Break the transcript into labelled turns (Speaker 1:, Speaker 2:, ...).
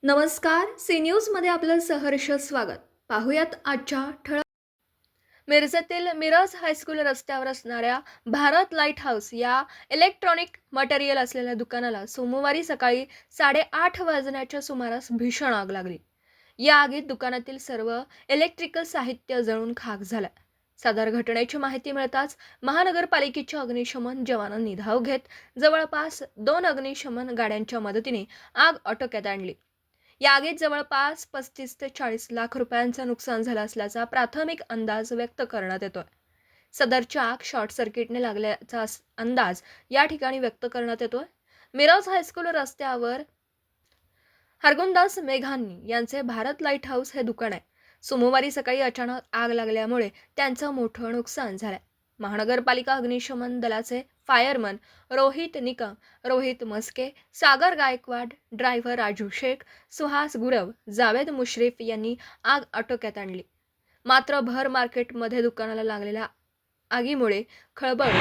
Speaker 1: नमस्कार. सी न्यूजमध्ये आपलं सहर्ष स्वागत. पाहुयात आजच्या ठळक. मिरजेतील मिरज हायस्कूल रस्त्यावर असणाऱ्या भारत लाईट हाऊस या इलेक्ट्रॉनिक मटेरियल असलेल्या दुकानाला सोमवारी सकाळी 8:30 वाजण्याच्या सुमारास भीषण आग लागली. या आगीत दुकानातील सर्व इलेक्ट्रिकल साहित्य जळून खाक झालं. सदर घटनेची माहिती मिळताच महानगरपालिकेच्या अग्निशमन जवानांनी धाव घेत जवळपास 2 अग्निशमन गाड्यांच्या मदतीने आग आटोक्यात आणली. या आगीत जवळपास 35 ते 40 लाख रुपयांचं नुकसान झालं असल्याचा प्राथमिक अंदाज व्यक्त करण्यात येतोय. सदरची आग शॉर्ट सर्किटने लागल्याचा अंदाज या ठिकाणी व्यक्त करण्यात येतोय. मिरज हायस्कूल रस्त्यावर हरगुंदास मेघानी यांचे भारत लाईट हाऊस हे दुकान आहे. सोमवारी सकाळी अचानक आग लागल्यामुळे त्यांचं मोठं नुकसान झालंय. महानगरपालिका अग्निशमन दलाचे फायरमन रोहित निकम, रोहित मस्के, सागर गायकवाड, ड्रायव्हर राजू शेख, सुहास गुरव, जावेद मुश्रीफ यांनी आग आटोक्यात आणली. मात्र भर मार्केटमध्ये दुकानाला लागलेल्या आगीमुळे खळबळ